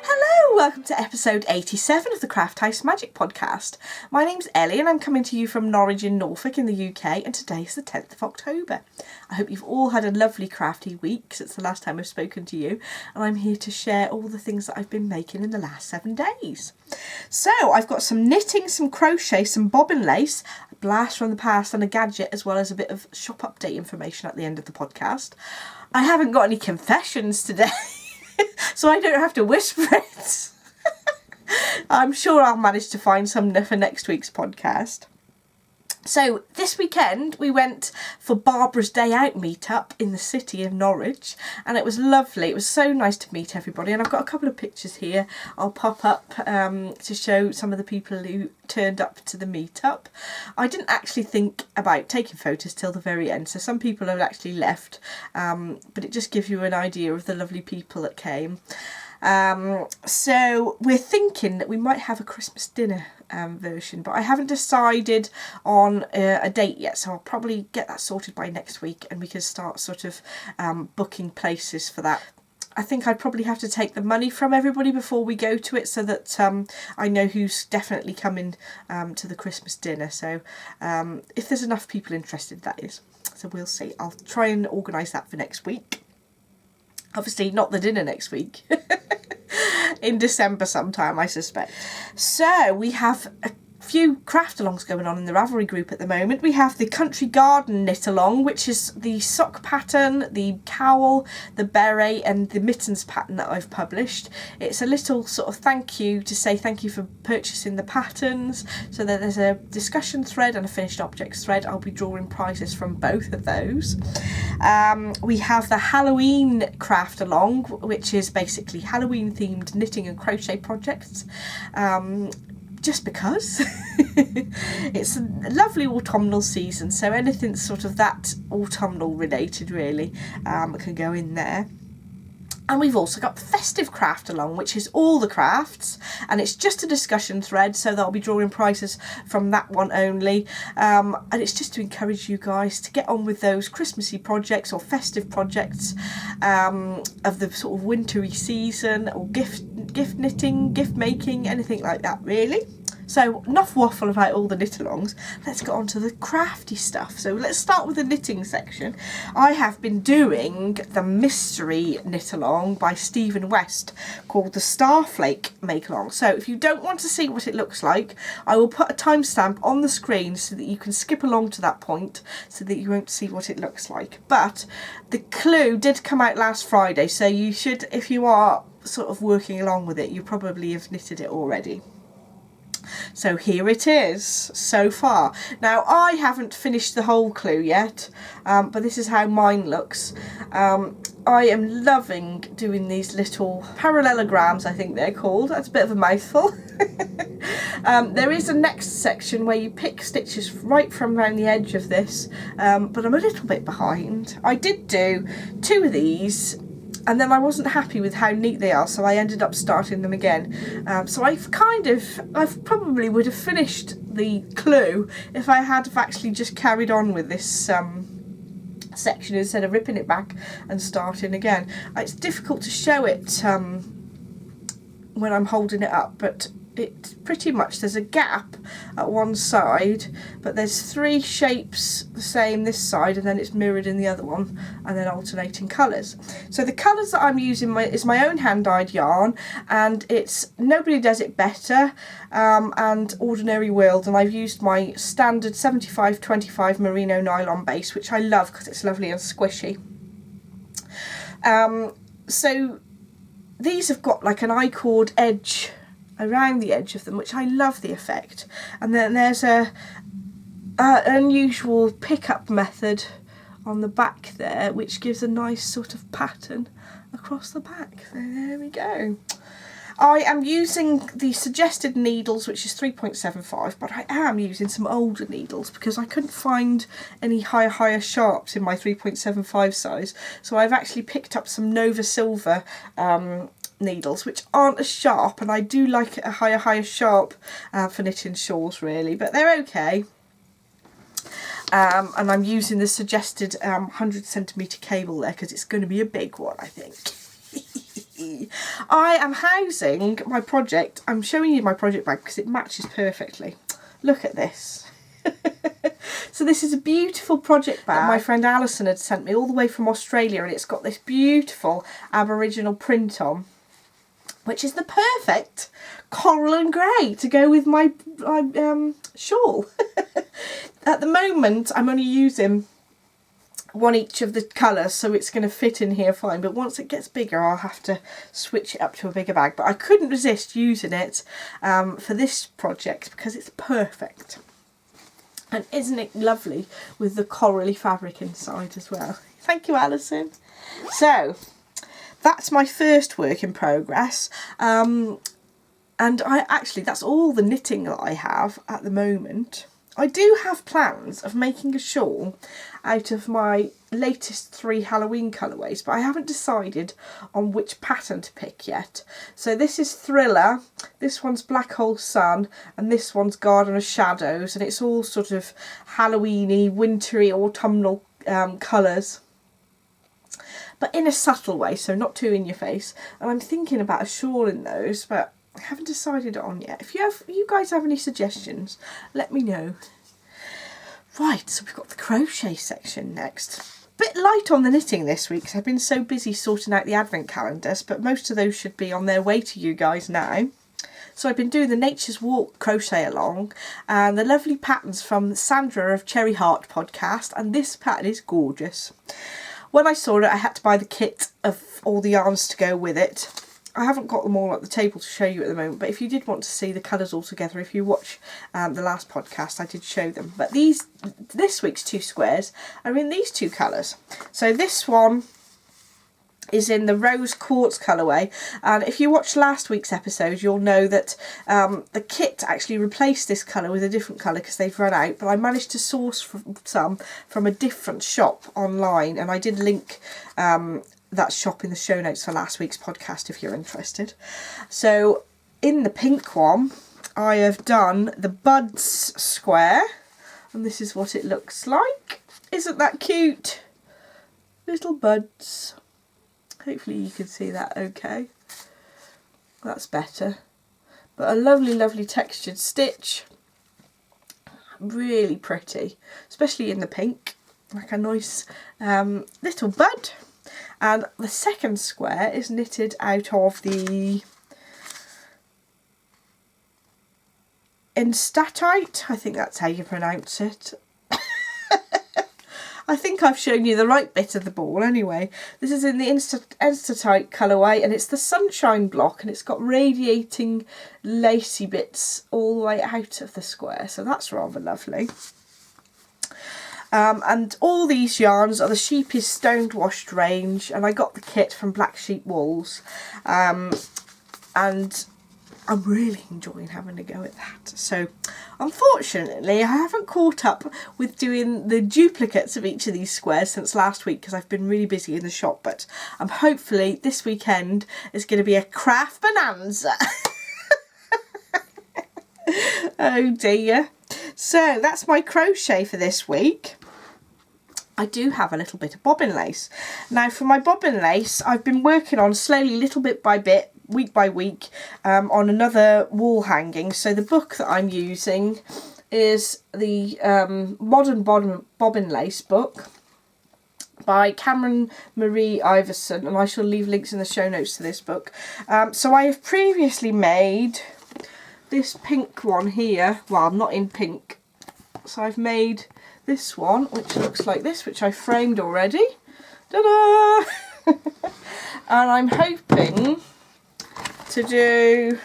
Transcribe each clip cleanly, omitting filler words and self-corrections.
Hello, welcome to episode 87 of the Craft House Magic podcast. My name's Ellie and I'm coming to you from Norwich in Norfolk in the UK, and today is the 10th of October. I hope you've all had a lovely crafty week since the last time I've spoken to you, and I'm here to share all the things that I've been making in the last 7 days. So I've got some knitting, some crochet, some bobbin lace, a blast from the past and a gadget, as well as a bit of shop update information at the end of the podcast. I haven't got any confessions today. So I don't have to whisper it. I'm sure I'll manage to find some for next week's podcast. So this weekend we went for Barbara's Day Out meetup in the city of Norwich, and it was lovely. It was so nice to meet everybody, and I've got a couple of pictures here I'll pop up to show some of the people who turned up to the meetup. I didn't actually think about taking photos till the very end, so some people have actually left, but it just gives you an idea of the lovely people that came. So we're thinking that we might have a Christmas dinner version, but I haven't decided on a date yet, so I'll probably get that sorted by next week and we can start sort of booking places for that. I think I'd probably have to take the money from everybody before we go to it, so that I know who's definitely coming to the Christmas dinner. So if there's enough people interested, that is. So we'll see. I'll try and organise that for next week. Obviously not the dinner next week. In December sometime, I suspect. So we have a few craft-alongs going on in the Ravelry group at the moment. We have the Country Garden Knit-along, which is the sock pattern, the cowl, the beret and the mittens pattern that I've published. It's a little sort of thank you to say thank you for purchasing the patterns, so that there's a discussion thread and a finished objects thread. I'll be drawing prizes from both of those. We have the Halloween craft-along, which is basically Halloween themed knitting and crochet projects. Just because it's a lovely autumnal season, so anything sort of that autumnal related really can go in there. And we've also got the festive craft along, which is all the crafts, and it's just a discussion thread, so they'll be drawing prizes from that one only. And it's just to encourage you guys to get on with those Christmassy projects or festive projects of the sort of wintry season, or gift knitting, gift making, anything like that really. So enough waffle about all the knit-alongs, let's get on to the crafty stuff. So let's start with the knitting section. I have been doing the mystery knit-along by Stephen West called the Starflake make-along. So if you don't want to see what it looks like, I will put a timestamp on the screen so that you can skip along to that point so that you won't see what it looks like. But the clue did come out last Friday, so you should, if you are sort of working along with it, you probably have knitted it already. So here it is so far. Now I haven't finished the whole clue yet, but this is how mine looks. I am loving doing these little parallelograms, I think they're called. That's a bit of a mouthful. There is a next section where you pick stitches right from around the edge of this, but I'm a little bit behind. I did do 2 of these, and then I wasn't happy with how neat they are, so I ended up starting them again. So I probably would have finished the clue if I had have actually just carried on with this section instead of ripping it back and starting again. It's difficult to show it when I'm holding it up, but it pretty much, there's a gap at one side, but there's 3 shapes the same this side, and then it's mirrored in the other one, and then alternating colours. So the colours that I'm using is my own hand-dyed yarn, and it's Nobody Does It Better and Ordinary World, and I've used my standard 75-25 merino nylon base, which I love because it's lovely and squishy. So these have got like an I-cord edge around the edge of them, which I love the effect. And then there's a unusual pickup method on the back there, which gives a nice sort of pattern across the back. So there we go. I am using the suggested needles, which is 3.75, but I am using some older needles because I couldn't find any higher sharps in my 3.75 size. So I've actually picked up some Nova Silver needles, which aren't as sharp, and I do like a higher sharp for knitting shawls really, but they're okay. And I'm using the suggested 100cm cable there because it's going to be a big one, I think. I am housing my project. I'm showing you my project bag because it matches perfectly. Look at this. So this is a beautiful project bag that my friend Alison had sent me all the way from Australia, and it's got this beautiful Aboriginal print on, which is the perfect coral and grey to go with my shawl. At the moment I'm only using one each of the colours, so it's going to fit in here fine, but once it gets bigger I'll have to switch it up to a bigger bag. But I couldn't resist using it for this project because it's perfect. And isn't it lovely with the corally fabric inside as well? Thank you, Alison. So that's my first work in progress, and that's all the knitting that I have at the moment. I do have plans of making a shawl out of my latest 3 Halloween colourways, but I haven't decided on which pattern to pick yet. So this is Thriller, this one's Black Hole Sun, and this one's Garden of Shadows, and it's all sort of Halloweeny, wintry, autumnal colours, but in a subtle way, so not too in your face. And I'm thinking about a shawl in those, but I haven't decided on yet. If you guys have any suggestions, let me know. Right, so we've got the crochet section next. Bit light on the knitting this week because I've been so busy sorting out the advent calendars, but most of those should be on their way to you guys now. So I've been doing the Nature's Walk crochet along, and the lovely patterns from Sandra of Cherry Heart podcast, and this pattern is gorgeous. When I saw it, I had to buy the kit of all the yarns to go with it. I haven't got them all at the table to show you at the moment, but if you did want to see the colours all together, if you watch the last podcast, I did show them. But this week's 2 squares are in these 2 colours. So this one is in the Rose Quartz colourway, and if you watched last week's episode you'll know that the kit actually replaced this colour with a different colour because they've run out, but I managed to source some from a different shop online, and I did link that shop in the show notes for last week's podcast if you're interested. So in the pink one I have done the Buds square, and this is what it looks like. Isn't that cute? Little buds. Hopefully you can see that okay. That's better. But a lovely, lovely textured stitch. Really pretty, especially in the pink. Like a nice little bud. And the second square is knitted out of the Enstatite. I think that's how you pronounce it. I think I've shown you the right bit of the ball anyway. This is in the Enstatite colourway, and it's the Sunshine block, and it's got radiating lacy bits all the way out of the square, so that's rather lovely. And all these yarns are the Sheepy's Stoned Washed range, and I got the kit from Black Sheep Wools, and I'm really enjoying having a go at that. So unfortunately I haven't caught up with doing the duplicates of each of these squares since last week because I've been really busy in the shop, but hopefully this weekend is going to be a craft bonanza. Oh dear. So that's my crochet for this week. I do have a little bit of bobbin lace. Now for my bobbin lace I've been working on slowly, little bit by bit, week by week, on another wall hanging. So the book that I'm using is the Modern Bobbin Lace book by Cameron Marie Iverson, and I shall leave links in the show notes to this book. So I have previously made this pink one here, well not in pink, so I've made this one which looks like this, which I framed already. Ta-da! And I'm hoping to do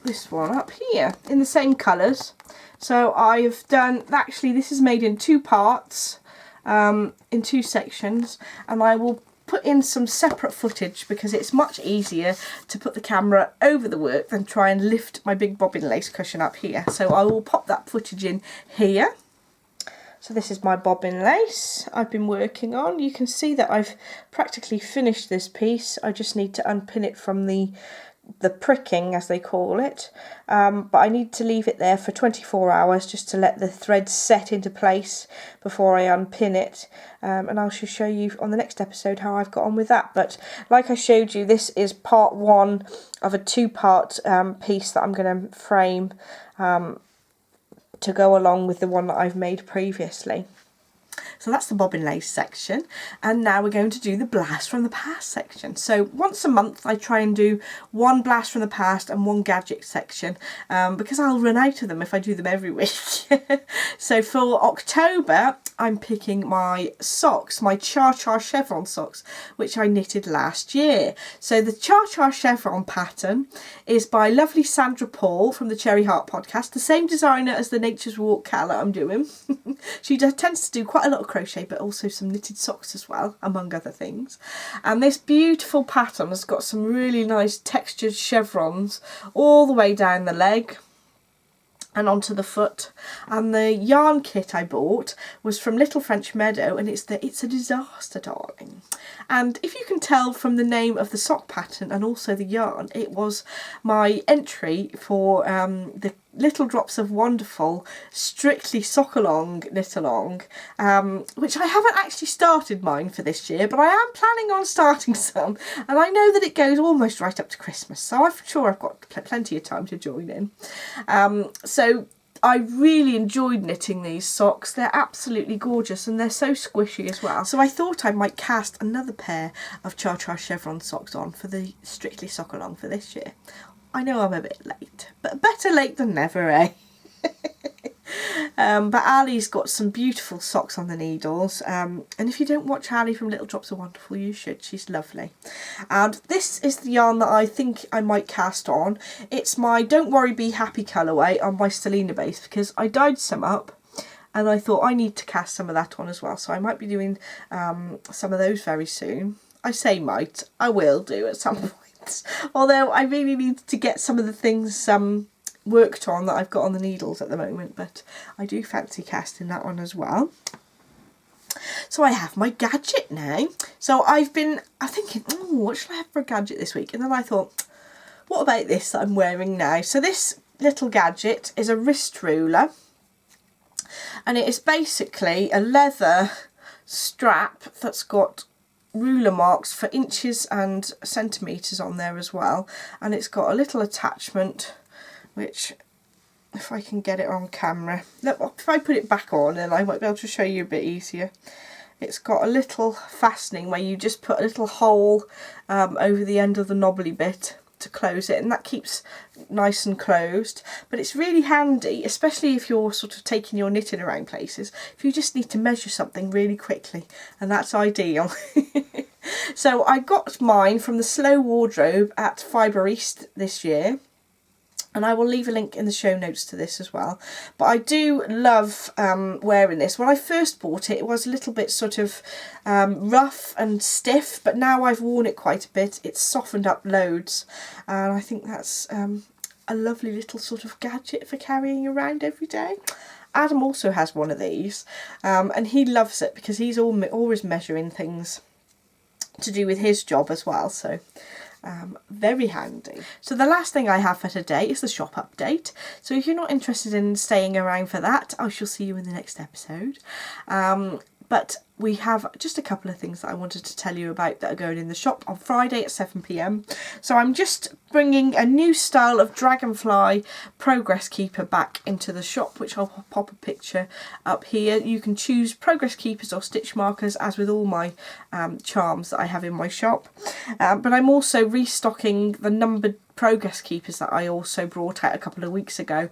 this one up here in the same colours. So I've done, actually this is made in 2 parts, in 2 sections, and I will put in some separate footage because it's much easier to put the camera over the work than try and lift my big bobbin lace cushion up here. So I will pop that footage in here. So this is my bobbin lace I've been working on. You can see that I've practically finished this piece. I just need to unpin it from the the pricking, as they call it, but I need to leave it there for 24 hours just to let the threads set into place before I unpin it, and I'll show you on the next episode how I've got on with that. But like I showed you, this is part one of a two-part piece that I'm going to frame to go along with the one that I've made previously. So that's the bobbin lace section, and now we're going to do the blast from the past section. So once a month I try and do one blast from the past and one gadget section, because I'll run out of them if I do them every week. So for October I'm picking my socks, my Cha-Cha chevron socks, which I knitted last year. So the Cha-Cha chevron pattern is by lovely Sandra Paul from the Cherry Heart podcast, the same designer as the Nature's Walk cat that I'm doing. She tends to do quite a lot of crochet, but also some knitted socks as well, among other things. And this beautiful pattern has got some really nice textured chevrons all the way down the leg and onto the foot. And the yarn kit I bought was from Little French Meadow, and it's a disaster, darling. And if you can tell from the name of the sock pattern and also the yarn, it was my entry for the Little Drops of Wonderful Strictly Sock Along Knitalong, which I haven't actually started mine for this year, but I am planning on starting some, and I know that it goes almost right up to Christmas, so I'm sure I've got plenty of time to join in. So I really enjoyed knitting these socks. They're absolutely gorgeous and they're so squishy as well. So I thought I might cast another pair of Cha-Cha chevron socks on for the Strictly Sock Along for this year. I know I'm a bit late, but better late than never, eh? But Ali's got some beautiful socks on the needles, and if you don't watch Ali from Little Drops of Wonderful, you should. She's lovely. And this is the yarn that I think I might cast on. It's my Don't Worry Be Happy colourway on my Stellina base, because I dyed some up and I thought I need to cast some of that on as well, so I might be doing some of those very soon. I say might, I will do at some point. Although I really need to get some of the things worked on that I've got on the needles at the moment, but I do fancy casting that one as well. So I have my gadget now. So I'm thinking, oh, what should I have for a gadget this week? And then I thought, what about this that I'm wearing now? So this little gadget is a wrist ruler, and it is basically a leather strap that's got ruler marks for inches and centimetres on there as well, and it's got a little attachment which, if I can get it on camera, look, if I put it back on, then I might be able to show you a bit easier. It's got a little fastening where you just put a little hole over the end of the knobbly bit to close it, and that keeps nice and closed. But it's really handy, especially if you're sort of taking your knitting around places, if you just need to measure something really quickly, and that's ideal. So I got mine from the Slow Wardrobe at Fibre East this year, and I will leave a link in the show notes to this as well. But I do love wearing this. When I first bought it, it was a little bit sort of rough and stiff, but now I've worn it quite a bit. It's softened up loads, and I think that's a lovely little sort of gadget for carrying around every day. Adam also has one of these, and he loves it because he's always measuring things to do with his job as well, so very handy. So the last thing I have for today is the shop update. So if you're not interested in staying around for that, I shall see you in the next episode. But we have just a couple of things that I wanted to tell you about that are going in the shop on Friday at 7 p.m. So I'm just bringing a new style of Dragonfly Progress Keeper back into the shop, which I'll pop a picture up here. You can choose Progress Keepers or stitch markers, as with all my charms that I have in my shop. But I'm also restocking the numbered Progress Keepers that I also brought out a couple of weeks ago,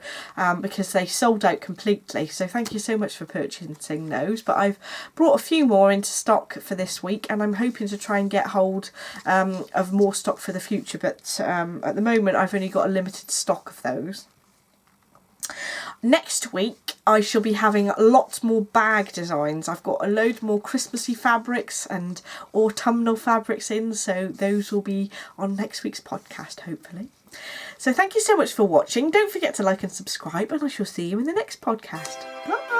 because they sold out completely. So thank you so much for purchasing those. But I've brought a few more into stock for this week, and I'm hoping to try and get hold of more stock for the future, but at the moment I've only got a limited stock of those. Next week I shall be having lots more bag designs. I've got a load more Christmassy fabrics and autumnal fabrics in, so those will be on next week's podcast, hopefully. So thank you so much for watching. Don't forget to like and subscribe, and I shall see you in the next podcast. Bye!